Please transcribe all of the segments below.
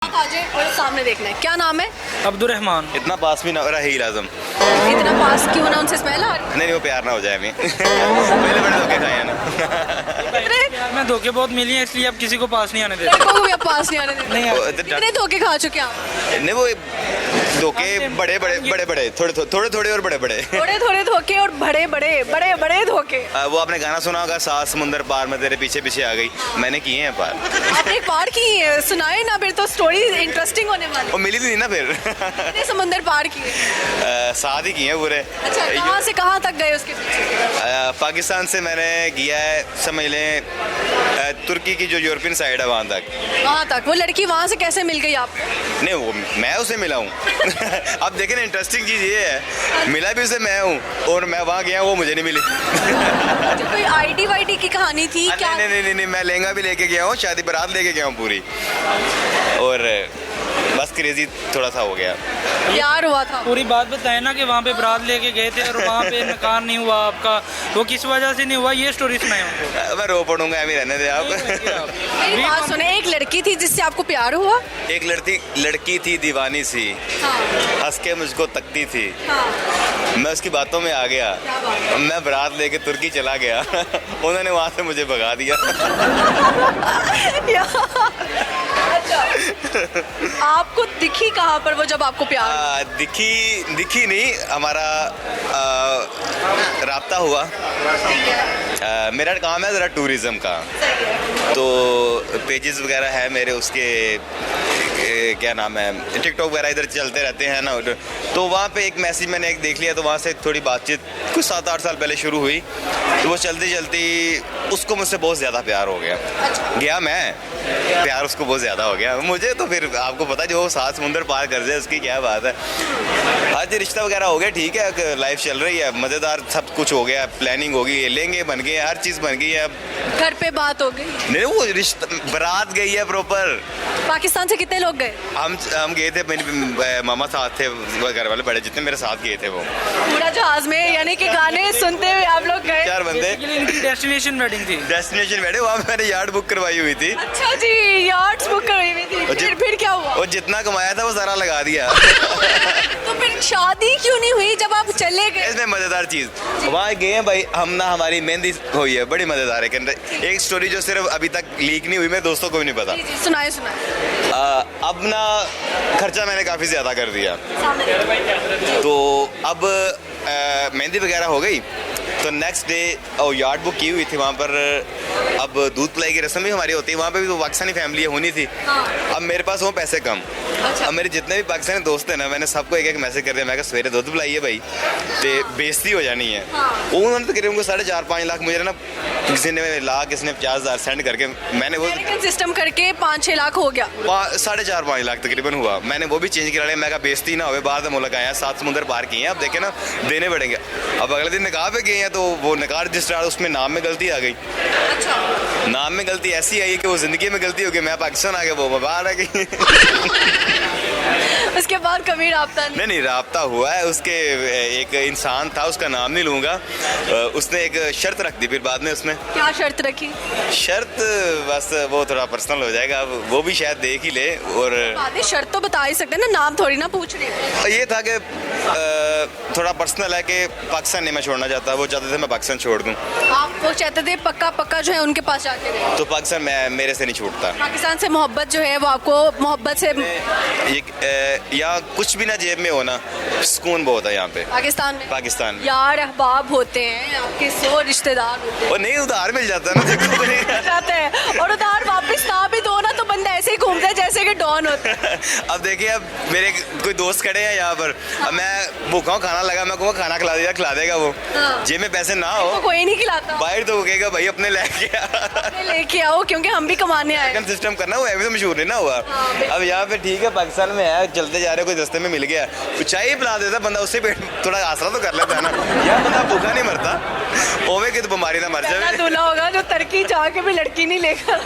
आ जाए और सामने देखना है। क्या नाम है? अब्दुर्रहमान। इतना पास भी ना हो रहा हील आजम। इतना पास क्यों ना, उनसे स्मेल आ रही नहीं वो प्यार ना हो जाए अभी। पहले बड़े धोखे खाए हैं ना। है? यार मैं धोखे बहुत मिली हैं, इसलिए अब किसी को पास नहीं आने देते। लड़कों को भी अब पास नहीं आने देते। नहीं वो कितने धोखे खा चुके हैं आप? नहीं वो धोखे बड़े थोड़े और बड़े बड़े। थोड़े थोड़े धोखे और बड़े बड़े धोखे। वो आपने गाना सुना होगा, सात समुंदर पार में तेरे पीछे पीछे आ गई। मैंने किए हैं पार। आपने एक पार की है, सुनाए ना, फिर तो स्टोरी इंटरेस्टिंग होने वाली। वो मिली थी ना फिर। कितने समंदर पार किए? साथ ही किए हैं पूरे। अच्छा, कहाँ से कहाँ तक गए उसके पीछे? पाकिस्तान से मैंने किया है, समझ लें तुर्की की जो यूरोपियन साइड है वहाँ तक। वहाँ तक। वो लड़की वहाँ से कैसे मिल गई आपको? नहीं वो मैं उसे मिला हूँ। अब देखें ना, इंटरेस्टिंग चीज़ ये है, मिला भी उसे मैं हूँ और मैं वहाँ गया, वो मुझे नहीं मिली। तो कोई आईडी वाईडी की कहानी थी क्या? नहीं, मैं लहंगा भी लेके गया हूँ, शादी बारात लेके गया हूँ पूरी, और बस क्रेजी थोड़ा सा हो गया। प्यार हुआ था? पूरी बात बताए ना कि वहाँ पे बारात लेके गए थे और वहाँ पे निकाह नहीं हुआ आपका, वो किस वजह से नहीं हुआ, ये स्टोरी सुनाए उनको। मैं रो पड़ूंगा, अभी रहने दे आप। मेरी बात सुने, एक लड़की थी जिससे आपको प्यार हुआ? एक लड़की थी दीवानी सी, हाँ। हंस के मुझको तकती थी, हाँ। मैं उसकी बातों में आ गया, मैं बारात लेके तुर्की चला गया। उन्होंने वहाँ से मुझे भगा दिया। अच्छा, आपको दिखी कहाँ पर वो जब आपको प्यार? दिखी नहीं, हमारा राब्ता हुआ। मेरा काम है ज़रा टूरिज़्म का, तो पेजेस वगैरह है मेरे, उसके क्या नाम है, टिकटॉक वगैरह इधर चलते रहते हैं ना, तो वहाँ पे एक मैसेज मैंने एक देख लिया, तो वहाँ से थोड़ी बातचीत कुछ 7-8 साल पहले शुरू हुई, तो वो चलती चलती उसको मुझसे बहुत ज़्यादा प्यार हो गया मैं, प्यार उसको बहुत ज़्यादा हो गया, मुझे तो फिर आपको पता जो सात समुंदर पार कर जाए उसकी क्या बात है। आज रिश्ता वगैरह हो गया, ठीक है, लाइफ चल रही है, मज़ेदार सब कुछ हो गया, प्लानिंग हो गई, लेंगे बन गए, हर चीज़ बन गई है। घर पे बात हो गई? नहीं वो रिश्ता, बारात गई है प्रॉपर। पाकिस्तान से कितने लोग गए? हम गए थे, मेरे मामा साथ थे, घर वाले बड़े जितने मेरे साथ गए थे वो पूरा जहाज में, यानी कि गाने सुनते हुए आप लोग गए? 4 बंदे। इनकी डेस्टिनेशन वेडिंग थी। डेस्टिनेशन वेडिंग, वहाँ मैंने यार्ड बुक करवाई हुई थी। अच्छा जी, यार्ड्स बुक करवाई हुई थी। फिर क्या हुआ? और जितना कमाया था वो सारा लगा दिया। तो फिर शादी क्यों नहीं हुई जब आप चले गए? इसमें मजेदार चीज, वहाँ गए हैं भाई हम ना, हमारी मेहंदी हुई है, बड़ी मजेदार है। एक स्टोरी जो सिर्फ अभी तक लीक नहीं हुई, मेरे दोस्तों को भी नहीं पता। जी, सुनाए। अब ना खर्चा मैंने काफी ज्यादा कर दिया, तो अब मेहंदी वगैरह हो गई, तो नेक्स्ट डे यार्ड बुक की हुई थी वहाँ पर। अब दूध पिलाई की रस्म भी हमारी होती है वहाँ पे भी, तो पाकिस्तानी फैमिली होनी थी। अब मेरे पास वो पैसे कम। अच्छा। अब मेरे जितने भी पाकिस्तानी दोस्त हैं ना, मैंने सबको एक मैसेज कर दिया, मैं कहा सवेरे दूध पिलाइए भाई, तो बेइज्जती हो जानी है। उन्होंने तकरीबन उनको 4.5-5 लाख, मुझे ना किसी ने लाख, किसी ने 50,000 सेंड करके, मैंने वो सिस्टम करके 5-6 लाख हो गया। 4.5-5 लाख तकरीबन हुआ। मैंने वो भी चेंज करा लिया, मैं कहा बेइज्जती ना हो, बाहर से मुल्क आया, 7 समुंदर पार किए हैं, अब देखे ना देने पड़ेंगे। अब अगले दिन निकाह पे गए हैं, तो वो निकाह रजिस्ट्रार, उसमें नाम में गलती आ गई। अच्छा। नाम में गलती ऐसी आई कि वो जिंदगी में गलती हो गई, मैं पाकिस्तान आ गया, वो बाहर आ गई। उसके बाद कभी राब्ता नहीं राब्ता हुआ है। उसके एक इंसान था, उसका नाम नहीं लूँगा, उसने एक शर्त रख दी फिर बाद में। उसने क्या शर्त रखी? शर्त बस वो थोड़ा पर्सनल हो जाएगा, वो भी शायद देख ही ले। और शर्त तो बता ही सकते हैं ना, नाम थोड़ी ना पूछ रहे। ये था कि थोड़ा पर्सनल है कि पाकिस्तान नहीं मैं छोड़ना चाहता, वो चाहते थे मैं पाकिस्तान छोड़ दूँ। आप वो चाहते थे पक्का जो है उनके पास जाके रहे? तो पाकिस्तान मेरे से नहीं छूटता। पाकिस्तान से मोहब्बत जो है वो आपको मोहब्बत से यहाँ कुछ भी ना जेब में होना, सुकून बहुत है यहाँ पे पाकिस्तान में। यार अहबाब होते हैं आपके, 100 रिश्तेदार होते हैं, और नहीं उधार मिल जाता है ना। जाते हैं और उधार वापस ना भी दो ना, तो बंदा ऐसे ही घूमता है जैसे कि डॉन होता है। अब देखिए, अब मेरे कोई दोस्त खड़े हैं यहाँ पर, अब मैं भूखा हूँ, खाना लगा, मैं कहूँगा खाना खिला देगा वो। जेब में पैसे ना हो तो कोई नहीं खिलाता, बाहर तो वो कहेगा भाई अपने लेके आओ क्योंकि हम भी कमाने आए। सिस्टम करना, वो अभी तो मशहूर नहीं ना हुआ। अब यहाँ पे ठीक है, पाकिस्तान में है, चलते जा रहे, कोई रास्ते में मिल गया, चाय ही पिला देता बंदा, उससे पेट थोड़ा आसरा तो कर लेता है ना। यहाँ बंदा भूखा नहीं मरता, ओवे की तो बीमारी ना मर जाए। दूल्हा होगा जो तरक्की चाह के भी लड़की नहीं लेकर।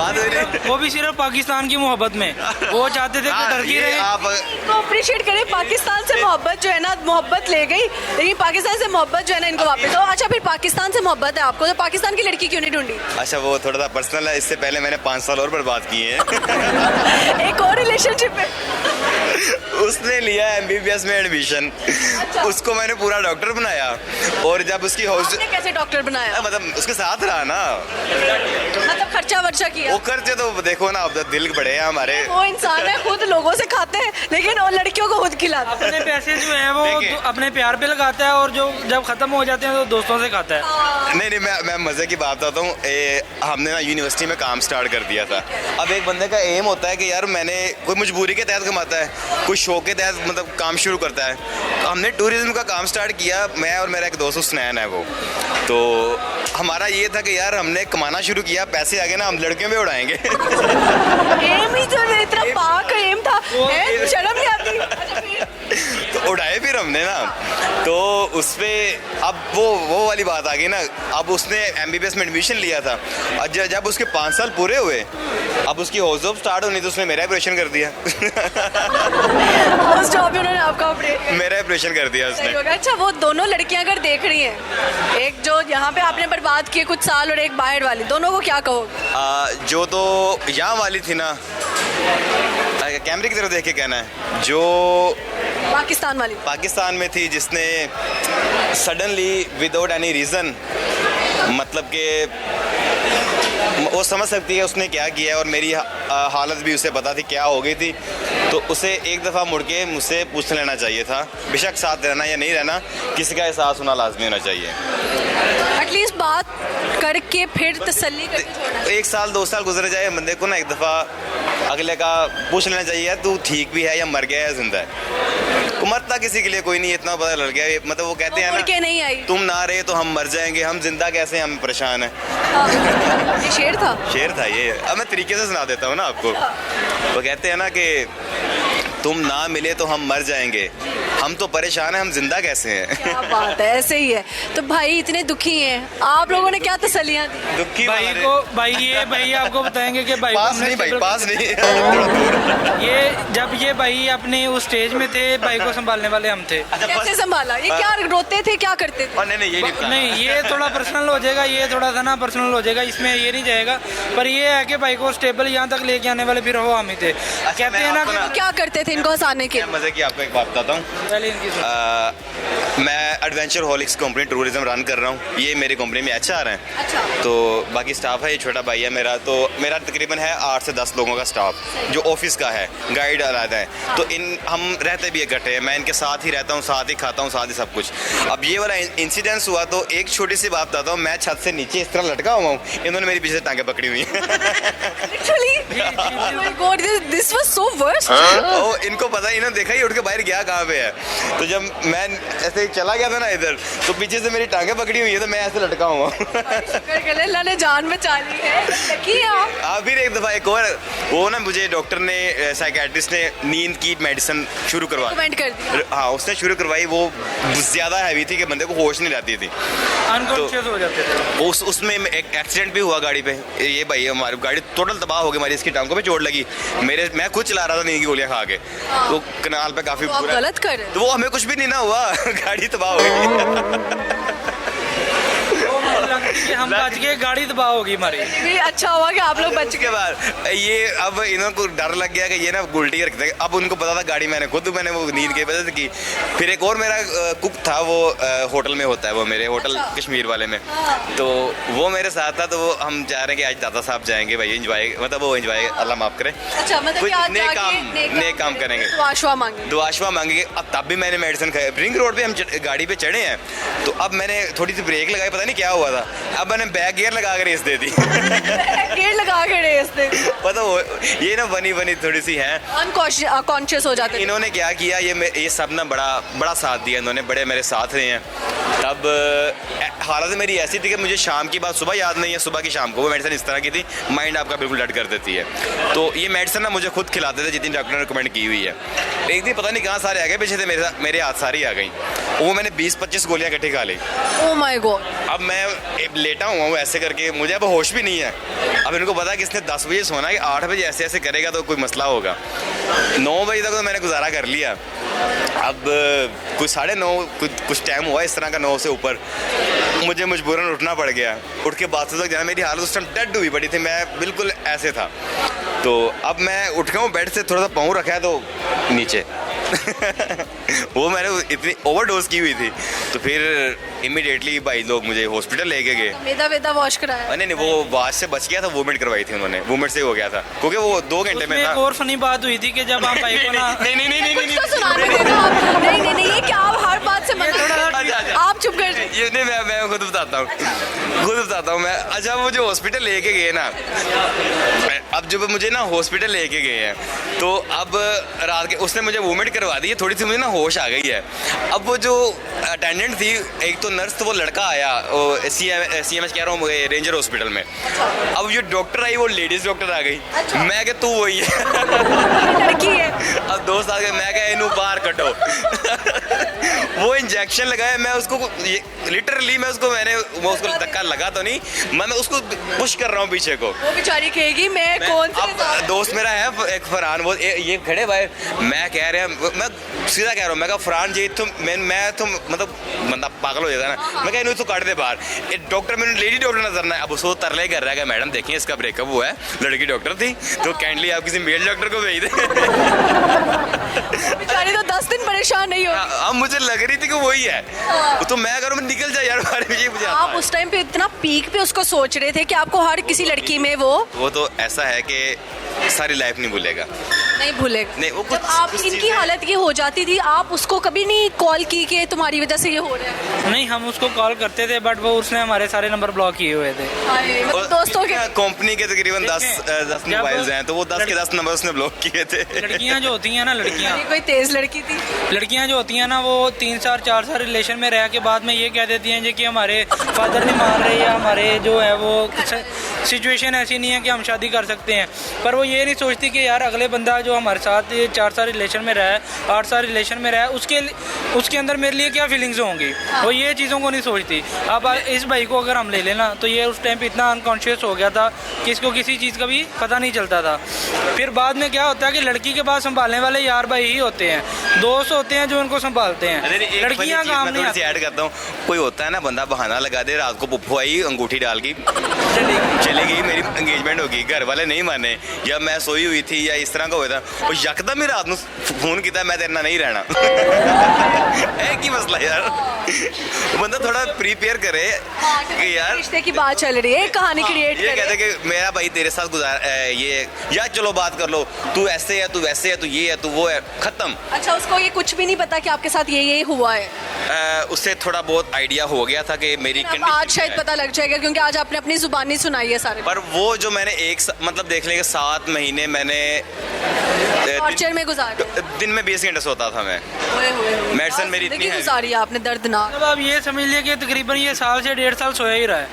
बात हुई नहीं। वो भी सिर्फ पाकिस्तान की मोहब्बत में। वो चाहते थे कि हाँ, टर्की ये रहे। आप तो अप्रिशिएट करें, पाकिस्तान से मोहब्बत जो है ना, मोहब्बत ले गई, लेकिन पाकिस्तान से मोहब्बत जो है ना इनको वापस। तो अच्छा, फिर पाकिस्तान से मोहब्बत है आपको, तो पाकिस्तान की लड़की क्यों नहीं ढूंढी? अच्छा, वो थोड़ा सा पर्सनल है, इससे पहले मैंने 5 साल और बर्बाद किए हैं। एक और रिलेशनशिप है। उसने लिया MBBS में एडमिशन, उसको मैंने पूरा डॉक्टर बनाया, और जब उसकी हाउस आपने कैसे डॉक्टर बनाया? मतलब उसके साथ रहा ना, मतलब खर्चा वर्चा किया? वो खर्चे तो देखो ना, अब तो दिल बड़े हैं हमारे। वो इंसान है, खुद लोगों से खाते हैं, लेकिन वो लड़कियों को खुद खिलाते हैं। अपने पैसे जो है वो देखिए। अपने प्यार पे लगाता है, और जो जब खत्म हो जाते हैं तो दोस्तों से खाता है। नहीं, मैं मजे की बात बताता हूँ। हमने ना यूनिवर्सिटी में काम स्टार्ट कर दिया था। अब एक बंदे का एम होता है कि यार मैंने, कोई मजबूरी के तहत कमाता है, कोई शौक के तहत मतलब काम शुरू करता है। तो हमने टूरिज्म का काम स्टार्ट किया, मैं और मेरा एक दोस्त हुसनैन है वो। तो हमारा ये था कि यार हमने कमाना शुरू किया, पैसे आगे ना हम लड़कियों में उड़ाएंगे। एम ही तो इतना पाक एम था, हैं? शर्म नहीं आती? अच्छा, फिर? तो उड़ाए फिर हमने ना, तो उस पे अब वो वाली बात आ गई ना। अब उसने MBBS में एडमिशन लिया था, और जब उसके 5 साल पूरे हुए, अब उसकी हाउस जॉब स्टार्ट होनी, तो उसने मेरा ऑपरेशन कर दिया। उस जॉब में उन्होंने आपका ऑपरेट किया। मेरा ऑपरेशन कर दिया सही उसने। हो गया। अच्छा, वो दोनों लड़कियां अगर देख रही हैं, एक जो यहाँ पे आपने बर्बाद किए कुछ साल और एक बाहर वाली, दोनों को क्या कहोगे? जो तो यहाँ वाली थी ना, कैमरे की तरफ देख के कहना है, जो पाकिस्तान वाली। पाकिस्तान में थी, जिसने सडनली विदाउट एनी रीज़न, मतलब कि वो समझ सकती है उसने क्या किया है, और मेरी हालत भी उसे पता थी क्या हो गई थी, तो उसे एक दफ़ा मुड़ के मुझसे पूछ लेना चाहिए था। बेशक साथ रहना या नहीं रहना, किसी का एहसास होना लाजमी होना चाहिए। एटलीस्ट बात करके फिर तसल्ली करके छोड़ना। 1 साल 2 साल गुजर जाए, बंदे को ना एक दफ़ा अगले का पूछ लेना चाहिए, तू ठीक भी है या मर गया है, जिंदा है। मरता किसी के लिए कोई नहीं, इतना पता लग गया। मतलब वो कहते हैं मुड़ के ना, नहीं आई। तुम ना रहे तो हम मर जाएंगे, हम जिंदा कैसे हैं, हम परेशान हैं। हाँ, ये शेर था। शेर था ये। अब मैं तरीके से सुना देता हूँ ना आपको। वो कहते हैं ना कि तुम ना मिले तो हम मर जाएंगे, हम तो परेशान हैं, हम जिंदा कैसे हैं। क्या बात है, ऐसे ही है। तो भाई इतने दुखी हैं, आप लोगों ने क्या तसल्लियां दी? दुखी भाई वाले- को भाई आपको बताएंगे कि भाई पास को नहीं भाई, हमने पास नहीं, थोड़ा दूर। ये जब ये भाई अपने उस स्टेज में थे, भाई को संभालने वाले हम थे। अच्छा, कैसे संभाला? ये क्या रोते थे, क्या करते थे? नहीं ये नहीं बताना। नहीं, ये थोड़ा पर्सनल हो जाएगा, ये थोड़ा सा ना पर्सनल हो जाएगा, इसमें ये नहीं जाएगा। पर ये है कि भाई को स्टेबल यहाँ तक लेके आने वाले फिर वो हम ही थे। कहते मैं हैं ना आपको कि ना- क्या करते थे इनको हंसाने के? मैं मजे की आपको एक बात बताता हूँ। पहले इनकी सुनो। मैं एडवेंचर हॉलिक्स कंपनी टूरिज्म रन कर रहा हूँ। ये मेरी कंपनी में HR हैं। अच्छा। तो बाकी स्टाफ है, ये छोटा भाई है मेरा। तो मेरा तकरीबन है 8 से 10 लोगों का स्टाफ, जो ऑफिस का है, गाइड अलग है। तो हम रहते भी इकट्ठे हैं, मैं इनके साथ ही रहता हूँ, साथ ही खाता हूँ, साथ ही सब कुछ। अब ये वाला इंसिडेंस हुआ, तो एक छोटी सी बात बताता हूँ। मैं छत से नीचे इस तरह लटका हुआ हूँ, इन्होंने मेरी पीछे से टांगे पकड़ी हुई हैं। Literally? Oh my God, this was so worst. ओ, इनको पता ही, इन्होंने देखा ही उठ के बाहर गया कहाँ पे है। तो जब मैं ऐसे चला गया था ना इधर, तो पीछे से मेरी टांगे पकड़ी हुई है, तो मैं ऐसे लटका हुआ हूँ। शुक्र करे अल्लाह ने जान बचा ली है। लकी आप। फिर एक दफ़ा एक और, वो ना मुझे डॉक्टर ने, साइकेट्रिस्ट ने नींद की मेडिसिन शुरू करवा कमेंट कर दिया। हाँ, उसने शुरू करवाई। वो ज़्यादा हैवी थी कि बंदे को होश नहीं रहती थी। अनकॉन्शियस हो जाते थे। उसमें एक एक्सीडेंट भी हुआ गाड़ी पे। ये भाई हमारी गाड़ी टोटल तबाह हो गई, हमारी इसकी टांगों पे चोट लगी। मैं खुद चला रहा था नींद की गोलियां खा के, तो कनाल पे काफी तो आप गलत कर रहे हैं। तो वो हमें कुछ भी नहीं ना हुआ। गाड़ी तबाह हो गई। कि हम बच गए, गाड़ी तबाह होगी हमारी। भी अच्छा हुआ कि आप लोग बच उसके गए। बाद ये, अब इन्हों को डर लग गया कि ये ना उल्टी रखते हैं। अब उनको पता था गाड़ी मैंने वो नींद की वजह से की। फिर एक और मेरा कुक था, वो होटल में होता है, वो मेरे होटल अच्छा। कश्मीर वाले में। हाँ। तो वो मेरे साथ था। तो वो हम चाह रहे हैं कि आज दादा साहब जाएंगे भाई, एंजॉय, मतलब वो एंजॉय, अल्लाह माफ करे, अच्छा, मतलब कुछ कि आज नेक जाके नेक काम करेंगे, दुआशुआ मांगे। दुआशुआ मांगेंगे। अब तब भी मैंने मेडिसिन खाई। रिंग रोड पे हम गाड़ी पे चढ़े हैं, तो अब मैंने थोड़ी सी ब्रेक लगाई, पता नहीं क्या हुआ था। अब मैंने बैक गियर लगा कर रेस दे दी। गेट लगा के रेस दे। पता वो ये ना बनी थोड़ी सी है। अनकॉन्शियस हो जाते थे। इन्होंने क्या किया, ये सब ना बड़ा साथ दिया इन्होंने, बड़े मेरे साथ रहे हैं। तब हालत मेरी ऐसी थी कि मुझे शाम की बात सुबह याद नहीं है, सुबह की शाम को। वो मेडिसिन इस तरह की थी, माइंड आपका बिल्कुल डट कर देती है। तो ये मेडिसिन ना मुझे खुद खिलाते थे, जितनी डॉक्टर ने रिकमेंड की हुई है। एक दिन पता नहीं कहाँ सारे आ गए पीछे से, मेरे हाथ सारी आ गई। वो मैंने 20-25 गोलियाँ इकट्ठी खा ली। Oh my God. अब मैं लेटा हुआ हूँ ऐसे करके, मुझे अब होश भी नहीं है। अब इनको पता है कि इसने 10 बजे सोना है, कि 8 बजे ऐसे ऐसे करेगा तो कोई मसला होगा। 9 बजे तक तो मैंने गुजारा कर लिया। अब कुछ 9:30 कुछ टाइम हुआ इस तरह का, 9 से ऊपर मुझे मजबूरन उठना पड़ गया। उठ के बाथरूम तक जाना, मेरी हालत उस टाइम डेड हुई पड़ी थी, मैं बिल्कुल ऐसे था। तो अब मैं उठ गया हूँ, बेड से थोड़ा सा पाँव रखा है तो नीचे वो मैंने इतनी ओवरडोज की हुई थी। तो फिर इमीडिएटली भाई लोग मुझे हॉस्पिटल लेके गए। मैदा वेदा वॉश कराया? नहीं, वो बात से बच गया था, वोमिट करवाई थी उन्होंने, वोमिट से ही हो गया था क्योंकि वो 2 घंटे में उसमें था। एक और फनी बात हुई थी कि जब आप भाई को ना कुछ तो सुनाने देना आप। नहीं ये क्या आप हर बात से मना, आप चुप कर जाइए। ये नहीं, मैं खुद बताता हूँ मैं। अच्छा, वो जो हॉस्पिटल लेके गए ना, अब जब मुझे ना हॉस्पिटल लेके गए हैं तो अब रात के उसने मुझे वोमिट करवा दी है, थोड़ी सी मुझे ना होश आ गई है। अब वो जो अटेंडेंट थी, एक तो नर्स, तो वो लड़का आया, CMH कह रहा हूँ, रेंजर हॉस्पिटल में। अब जो डॉक्टर आई वो लेडीज डॉक्टर आ गई। मैं क्या तू वही है लड़की है। अब 2 साल के, मैं क्या इनू बाहर कटो वो इंजेक्शन लगाया, मैं उसको लिटरली मैं उसको धक्का लगा तो नहीं, मैं उसको पुश कर रहा हूँ पीछे को। वो बेचारी कहेगी मैं कौन से अब दोस्त मेरा है एक फरहान, वो ये खड़े भाई, मैं कह रहा मैं सीधा कह रहा हूँ, मैं कहा फरहान जी मैं तुम मतलब बंदा पागल हो जाता है ना, मैं कहा इन्हें तो काट दे बाहर। डॉक्टर मैंने लेडी डॉक्टर नजर ना है, अब उसको तरले कर रहा है कि मैडम देखिए इसका ब्रेकअप हुआ है, लड़की डॉक्टर थी तो काइंडली आप किसी मेल डॉक्टर को भेज दें। बेचारी तो 10 दिन परेशान नहीं हो। अब मुझे लग रही थी कि वही है, तो मैं करूँ निकल जाए यार, मुझे आप उस टाइम पे इतना पीक पे उसको सोच रहे थे कि आपको हर किसी लड़की में वो तो ऐसा है कि सारी लाइफ नहीं भूलेगा। नहीं भूलेगा। नहीं, वो जब कुछ आप इनकी हालत ये हो जाती थी, आप उसको कभी नहीं कॉल की कि तुम्हारी वजह से ये हो रहा है? नहीं, हम उसको कॉल करते थे बट वो उसने हमारे सारे नंबर ब्लॉक किए हुए थे। मतलब दोस्तों के कंपनी के तकरीबन 10 मोबाइल्स हैं, तो वो 10 के 10 नंबर उसने ब्लॉक किए थे। लड़कियां जो होती हैं ना, कोई तेज लड़की थी। लड़कियां जो होती हैं ना, वो 3 साल 4 साल रिलेशन में रह के बाद में ये कह देती हैं जी कि हमारे फादर नहीं मान रहे, या हमारे जो है वो सिचुएशन ऐसी नहीं है कि हम शादी कर सकते हैं। पर वो ये नहीं सोचती कि यार अगले बंदा जो हमारे साथ 4 साल रिलेशन में रहा है, 8 साल रिलेशन में रहा है, उसके अंदर मेरे लिए क्या फीलिंग्स होंगी। वो ये चीज़ों को नहीं सोचती। अब इस भाई को अगर हम ले लेना तो ये उस टाइम पे इतना अनकॉन्शियस हो गया था कि इसको किसी चीज़ का भी पता नहीं चलता था। फिर बाद में क्या होता है कि लड़की के पास संभालने वाले यार भाई ही होते हैं, दोस्त होते हैं जो उनको संभालते हैं, लड़कियां काम नहीं आती। ऐड करता हूँ, कोई होता है ना बंदा बहाना लगा दे, रात को पुप्पू आई अंगूठी डाल की चली गई, मेरी एंगेजमेंट होगी, घर वाले नहीं माने, या मैं सोई हुई थी या इस तरह का हुआ था, और यकदम ही रात में फोन किया मैं तेरे ना नहीं रहना एक ही मसला यार। बंदा थोड़ा प्रिपेयर करे कि यार रिश्ते की बात चल रही है, कहानी क्रिएट ये कहते कि मेरा भाई तेरे साथ गुजार ये, या चलो बात कर लो, तू ऐसे है, तू वैसे है, तू ये है, तू वो है, खत्म। अच्छा, उसको ये कुछ भी नहीं पता कि आपके साथ ये हुआ है? उससे थोड़ा बहुत आइडिया हो गया था कि मेरी आज शायद पता लग जाएगा, क्योंकि आज आपने अपनी जुबानी सुनाई है सारे। पर वो जो मैंने मतलब देख लेंगे 7 महीने मैंने टॉर्चर में गुजारे, दिन में 20 घंटे सोता था मैं। मेडिसिन मेरी इतनी है गुजारी आपने दर्दनाक। अब आप ये समझ लिया कि तकरीबन ये साल से 1.5 साल सोया ही रहा है।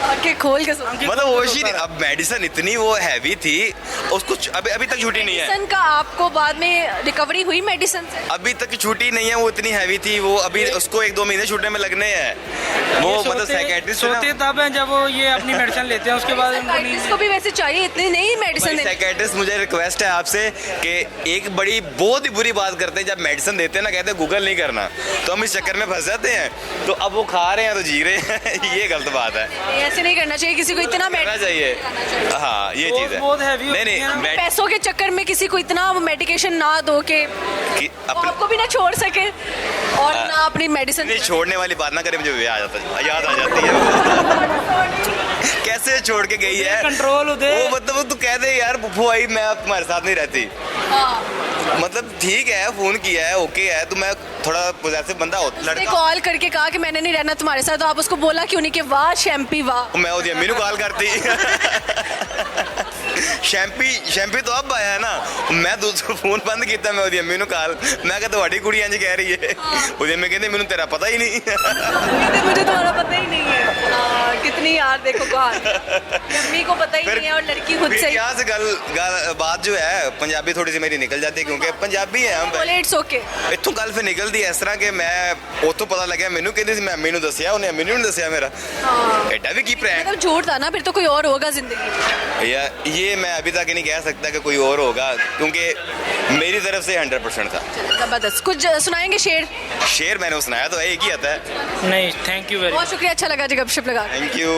आंखें खोल के मतलब होश ही नहीं। अब मेडिसिन इतनी वो हैवी थी, उसको अभी तक छूटी नहीं है। मेडिसिन का आपको बाद में रिकवरी हुई मेडिसिन से? अभी तक छूटी नहीं है, वो इतनी हैवी थी, वो अभी उसको 1-2 महीने छूटने में लगने हैं। वो मतलब साइकियाट्रिस्ट सोते तब हैं जब वो ये अपनी मेडिसिन लेते हैं, उसके बाद साइकियाट्रिस्ट को भी वैसे चाहिए इतनी नहीं मेडिसिन। साइकियाट्रिस्ट मुझे रिक्वेस्ट है आपसे कि एक बड़ी बहुत ही बुरी बात करते हैं, जब मेडिसिन देते हैं ना, कहते हैं गूगल नहीं करना, तो हम इस चक्कर में फंस जाते हैं। तो अब वो खा रहे हैं तो जी रहे हैं ये गलत बात है, ऐसे नहीं करना चाहिए किसी को, इतना करना चाहिए। हाँ, ये चीज़ है। बहुत हैवी नहीं पैसों के चक्कर में किसी को इतना मेडिकेशन ना दो कि आपको भी ना छोड़ सके और ना अपनी मेडिसिन। नहीं, छोड़ने वाली बात ना करें, मुझे याद आ जाती है कैसे छोड़ के गई है, कंट्रोल होते वो मतलब तू कह दे यार बुफू आई मैं तुम्हारे साथ नहीं रहती, मतलब ठीक है फोन किया है ओके है, तो मैं थोड़ा पॉजिटिव बंदा होता लड़का कॉल करके कहा कि मैंने नहीं रहना तुम्हारे साथ, तो आप उसको बोला क्यों नहीं कि वाह शैम्पी वाह? मैं ओदी अम्मी को कॉल करती शैम्पी तो अब आया है ना, मैं दूसरा फोन बंद किया, मैं ओदी अम्मी कॉल, मैं कहा तुम्हारी कुड़ी इंज कह रही है, ओदी अम्मी कहती मैनू तेरा पता ही नहीं मुझे तुम्हारा पता ही नहीं है। कितनी यार देखो कहानी मम्मी को पता ही फिर- नहीं है और लड़की खुद फिर से ही यहाँ से बात जो है पंजाबी थोड़ी सी मेरी निकल जाती है क्योंकि पंजाबी है हम बोले इट्स ओके ਇੱਥੋਂ ਗੱਲ ਫਿਰ ਨਿਕਲਦੀ ਇਸ ਤਰ੍ਹਾਂ ਕਿ ਮੈਂ ਉੱਥੋਂ ਪਤਾ ਲੱਗਿਆ ਮੈਨੂੰ ਕਹਿੰਦੀ ਸੀ ਮੈਂ ਅੰਮੀ ਨੂੰ ਦੱਸਿਆ ਉਹਨੇ ਅੰਮੀ ਨੂੰ ਨਹੀਂ ਦੱਸਿਆ ਮੇਰਾ हाँ ਐਡਾ ਵੀ ਕੀ ਪ੍ਰੈਂਕ मतलब झूठ था ना फिर तो कोई और होगा जिंदगी में या ये मैं अभी तक नहीं कह सकता कि कोई और होगा क्योंकि मेरी तरफ से 100% था जबरदस्त कुछ सुनाएंगे शेर शेर मैंने सुनाया तो है एक ही आता है नहीं थैंक यू वेरी बहुत शुक्रिया अच्छा लगा जी गपशप लगा थैंक यू